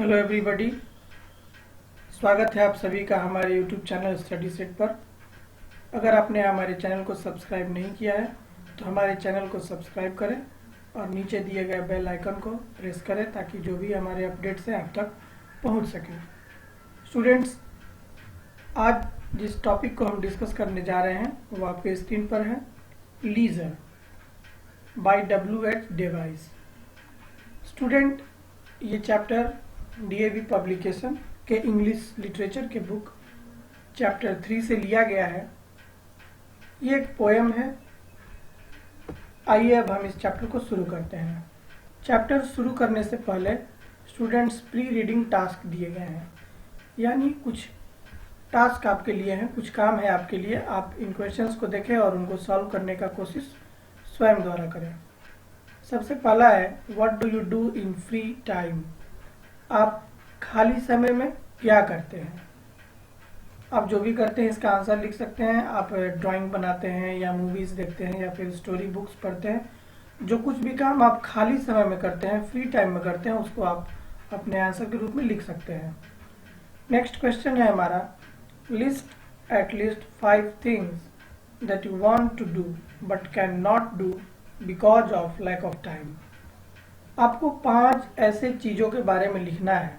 Hello everybody, स्वागत है आप सभी का हमारे यूट्यूब चैनल स्टडी सेट पर। अगर आपने हमारे चैनल को सब्सक्राइब नहीं किया है तो हमारे चैनल को सब्सक्राइब करें और नीचे दिए गए बेल आइकन को प्रेस करें ताकि जो भी हमारे अपडेट्स हैं आप तक पहुंच सकें। स्टूडेंट्स, आज जिस टॉपिक को हम डिस्कस करने जा रहे हैं वो आपके स्क्रीन पर है, लीजर बाय W.H. डेवाइस। स्टूडेंट, ये चैप्टर DAV पब्लिकेशन के इंग्लिश लिटरेचर के बुक चैप्टर 3 से लिया गया है। ये एक पोएम है। आइए अब हम इस चैप्टर को शुरू करते हैं। चैप्टर शुरू करने से पहले स्टूडेंट्स प्री रीडिंग टास्क दिए गए हैं, यानी कुछ टास्क आपके लिए हैं, कुछ काम है आपके लिए। आप इन क्वेश्चंस को देखें और उनको सॉल्व करने का कोशिश स्वयं द्वारा करें। सबसे पहला है, what do you do in free time? आप खाली समय में क्या करते हैं? आप जो भी करते हैं इसका आंसर लिख सकते हैं। आप ड्राइंग बनाते हैं या मूवीज देखते हैं या फिर स्टोरी बुक्स पढ़ते हैं, जो कुछ भी काम आप खाली समय में करते हैं, फ्री टाइम में करते हैं, उसको आप अपने आंसर के रूप में लिख सकते हैं। नेक्स्ट क्वेश्चन है हमारा, list at least 5 things that you want to do but can not do because of lack of time. आपको 5 ऐसे चीजों के बारे में लिखना है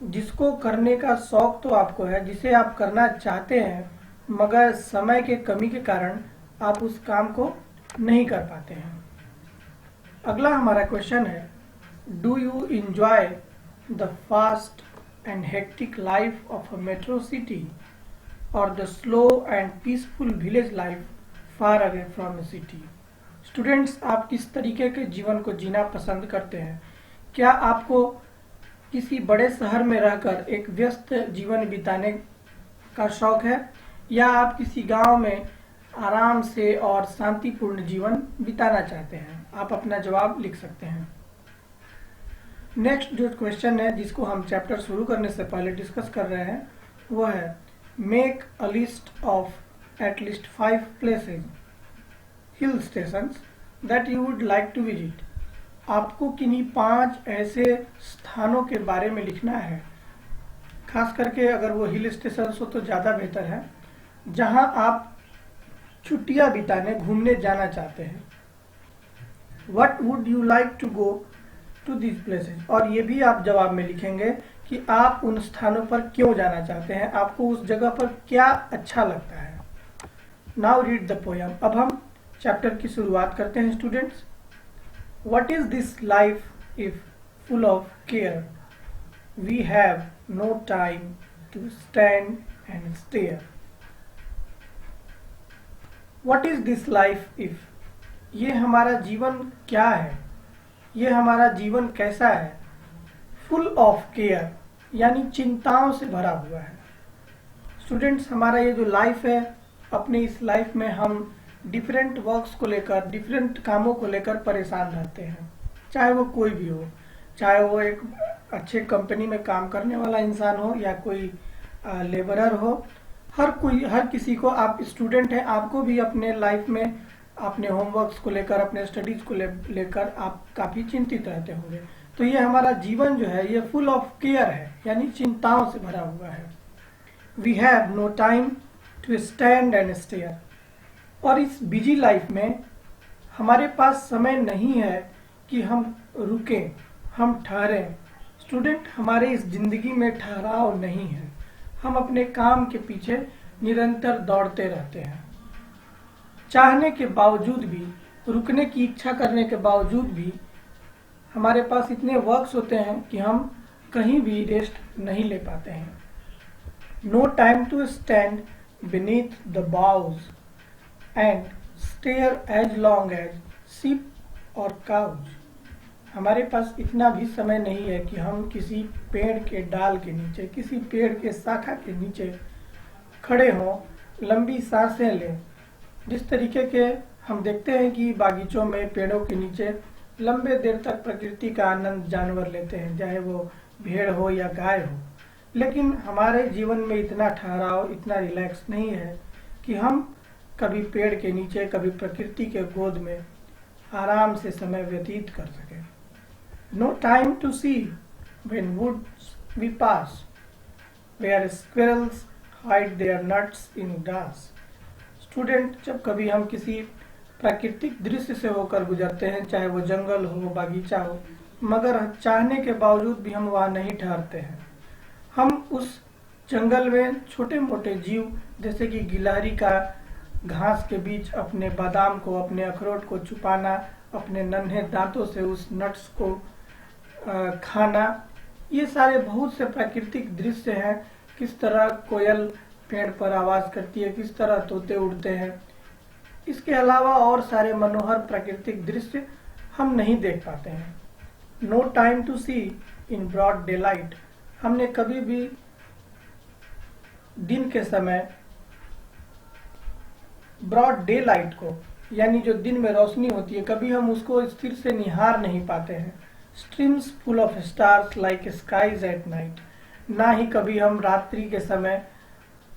जिसको करने का शौक तो आपको है, जिसे आप करना चाहते हैं, मगर समय के कमी के कारण आप उस काम को नहीं कर पाते हैं। अगला हमारा क्वेश्चन है, do you enjoy the fast and hectic life of a metro city और the slow and peaceful village life far away from a city? Students, आप किस तरीके के जीवन को जीना पसंद करते हैं? क्या आपको किसी बड़े शहर में रहकर एक व्यस्त जीवन बिताने का शौक है, या आप किसी गांव में आराम से और शांतिपूर्ण जीवन बिताना चाहते हैं? आप अपना जवाब लिख सकते हैं। नेक्स्ट जो क्वेश्चन है जिसको हम चैप्टर शुरू करने से पहले डिस्कस कर रहे हैं वो है, make a list of at least 5 places hill stations that you would like to visit. आपको किन्हीं 5 ऐसे स्थानों के बारे में लिखना है, खास करके अगर वो हिल स्टेशन हो तो ज़्यादा बेहतर है, जहां आप छुट्टियां बिताने घूमने जाना चाहते हैं। What would you like to go to this places? और ये भी आप जवाब में लिखेंगे कि आप उन स्थानों पर क्यों जाना चाहते हैं, आपको उस जगह पर क्या अच्छा लगता है। Now read the poem. अब हम चैप्टर की शुरुआत करते हैं। Students, what is this life if full of care? We have no time to stand and stare. What is this life if? ये हमारा जीवन क्या है, ये हमारा जीवन कैसा है? फुल ऑफ केयर यानी चिंताओं से भरा हुआ है। स्टूडेंट्स, हमारा ये जो लाइफ है, अपने इस लाइफ में हम डिफरेंट वर्क्स को लेकर, डिफरेंट कामों को लेकर परेशान रहते हैं, चाहे वो कोई भी हो, चाहे वो एक अच्छे कंपनी में काम करने वाला इंसान हो या कोई लेबरर हो। हर किसी को, आप स्टूडेंट हैं, आपको भी अपने लाइफ में अपने होमवर्क्स को लेकर, अपने स्टडीज को लेकर आप काफ़ी चिंतित रहते होंगे। तो ये हमारा जीवन जो है ये फुल ऑफ केयर है, यानी चिंताओं से भरा हुआ है। We have no time to stand and stare. और इस बिजी लाइफ में हमारे पास समय नहीं है कि हम रुकें, हम ठहरें। स्टूडेंट, हमारे इस जिंदगी में ठहराव नहीं है, हम अपने काम के पीछे निरंतर दौड़ते रहते हैं। चाहने के बावजूद भी, रुकने की इच्छा करने के बावजूद भी हमारे पास इतने वर्क्स होते हैं कि हम कहीं भी रेस्ट नहीं ले पाते हैं। No time to stand beneath the boughs and stare as long as sheep और काउज। हमारे पास इतना भी समय नहीं है कि हम किसी पेड़ के डाल के नीचे, किसी पेड़ के शाखा के नीचे खड़े हों, लंबी सांसें लें। जिस तरीके के हम देखते हैं कि बागीचों में पेड़ों के नीचे लंबे देर तक प्रकृति का आनंद जानवर लेते हैं, चाहे वो भेड़ हो या गाय हो, लेकिन हमारे जीवन में इतना ठहराव, इतना रिलैक्स नहीं है कि हम कभी पेड़ के नीचे, कभी प्रकृति के गोद में आराम से समय व्यतीत कर सके। No time to see when woods we pass, where squirrels hide their nuts in grass. Student, जब कभी हम किसी प्राकृतिक दृश्य से होकर गुजरते हैं, चाहे वो जंगल हो, बागीचा हो, मगर चाहने के बावजूद भी हम वहाँ नहीं ठहरते हैं। हम उस जंगल में छोटे मोटे जीव जैसे कि गिलहरी का घास के बीच अपने बादाम को, अपने अखरोट को छुपाना, अपने नन्हे दांतों से उस नट्स को खाना, ये सारे बहुत से प्राकृतिक दृश्य हैं। किस तरह कोयल पेड़ पर आवाज करती है, किस तरह तोते उड़ते हैं। इसके अलावा और सारे मनोहर प्राकृतिक दृश्य हम नहीं देख पाते हैं। No time to see in broad daylight. हमने कभी भी दिन के समय ब्रॉड डे लाइट को, यानी जो दिन में रोशनी होती है, कभी हम उसको स्थिर से निहार नहीं पाते हैं। Streams full of stars like skies at night. ना ही कभी हम रात्रि के समय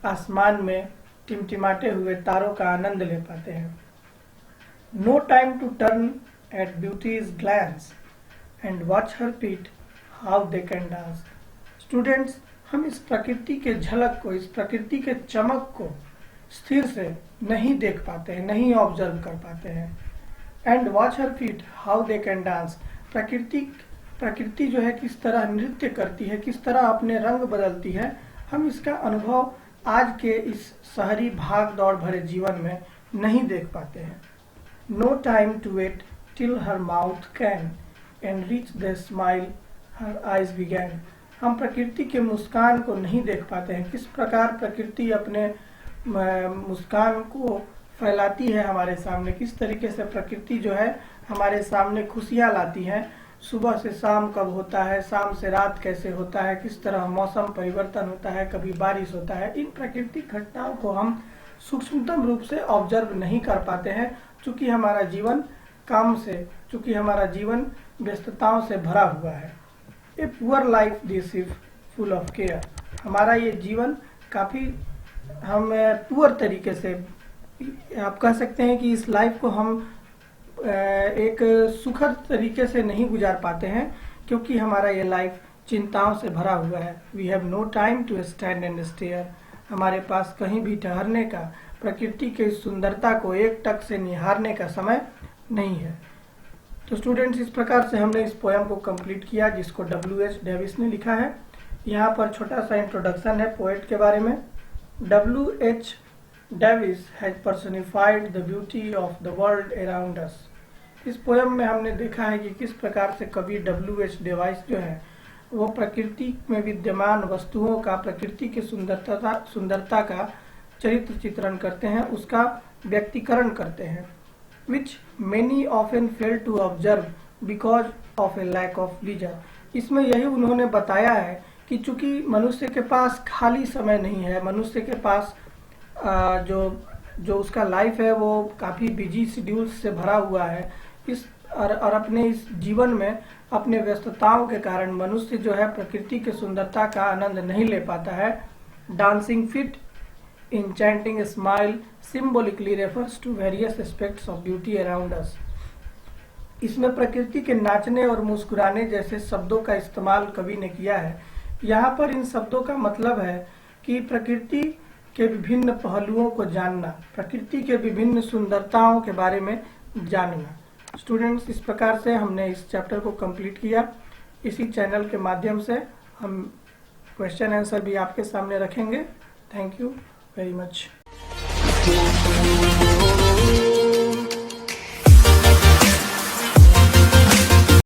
आसमान में टिमटिमाते हुए तारों का आनंद ले पाते हैं। No time to turn at beauty's glance and watch her feet how they can dance. Students, हम इस प्रकृति के झलक को, इस प्रकृति के चमक को स्थिर से नहीं देख पाते हैं, नहीं ऑब्जर्व कर पाते हैं। And watch her feet how they can dance. प्रकृति जो है किस तरह नृत्य करती है, किस तरह अपने रंग बदलती है, हम इसका अनुभव आज के इस शहरी भाग दौड़ भरे जीवन में नहीं देख पाते हैं। No time to wait till her mouth can and reach the smile her eyes began. हम प्रकृति के मुस्कान को नहीं देख पाते हैं, किस प्रकार प्रकृति अपने मुस्कान को फैलाती है हमारे सामने, किस तरीके से प्रकृति जो है हमारे सामने खुशियाँ लाती है। सुबह से शाम कब होता है, शाम से रात कैसे होता है, किस तरह मौसम परिवर्तन होता है, कभी बारिश होता है। इन प्राकृतिक घटनाओं को हम सूक्ष्मतम रूप से ऑब्जर्व नहीं कर पाते हैं, चूँकि हमारा जीवन काम से, चूँकि हमारा जीवन व्यस्तताओं से भरा हुआ है। A poor life this is full of care. हमारा ये जीवन काफ़ी हम पुअर तरीके से, आप कह सकते हैं कि इस लाइफ को हम एक सुखद तरीके से नहीं गुजार पाते हैं, क्योंकि हमारा ये लाइफ चिंताओं से भरा हुआ है। We have no time to stand and stare. हमारे पास कहीं भी ठहरने का, प्रकृति की सुंदरता को एक टक से निहारने का समय नहीं है। तो स्टूडेंट्स, इस प्रकार से हमने इस पोएम को कंप्लीट किया, जिसको W.H. डेविस ने लिखा है। यहाँ पर छोटा सा इंट्रोडक्शन है पोएट के बारे में। W.H. Davis has personified the beauty of the world around us। इस पोएम में हमने देखा है कि किस प्रकार से कवि W.H. डेविस जो है वो प्रकृति में विद्यमान वस्तुओं का, प्रकृति की सुंदरता का चरित्र चित्रण करते हैं, उसका व्यक्तिकरण करते हैं। Which many often fail to observe because of a lack of leisure। इसमें यही उन्होंने बताया है कि चूंकि मनुष्य के पास खाली समय नहीं है, मनुष्य के पास जो उसका लाइफ है वो काफ़ी बिजी शेड्यूल से भरा हुआ है। और अपने इस जीवन में अपने व्यस्तताओं के कारण मनुष्य जो है प्रकृति के सुंदरता का आनंद नहीं ले पाता है। Dancing fit enchanting smile symbolically refers to various aspects of beauty around us। इसमें प्रकृति के नाचने और मुस्कुराने जैसे शब्दों का इस्तेमाल कवि ने किया है। यहाँ पर इन शब्दों का मतलब है कि प्रकृति के विभिन्न पहलुओं को जानना, प्रकृति के विभिन्न सुंदरताओं के बारे में जानना। स्टूडेंट्स, इस प्रकार से हमने इस चैप्टर को कंप्लीट किया। इसी चैनल के माध्यम से हम क्वेश्चन आंसर भी आपके सामने रखेंगे। Thank you very much।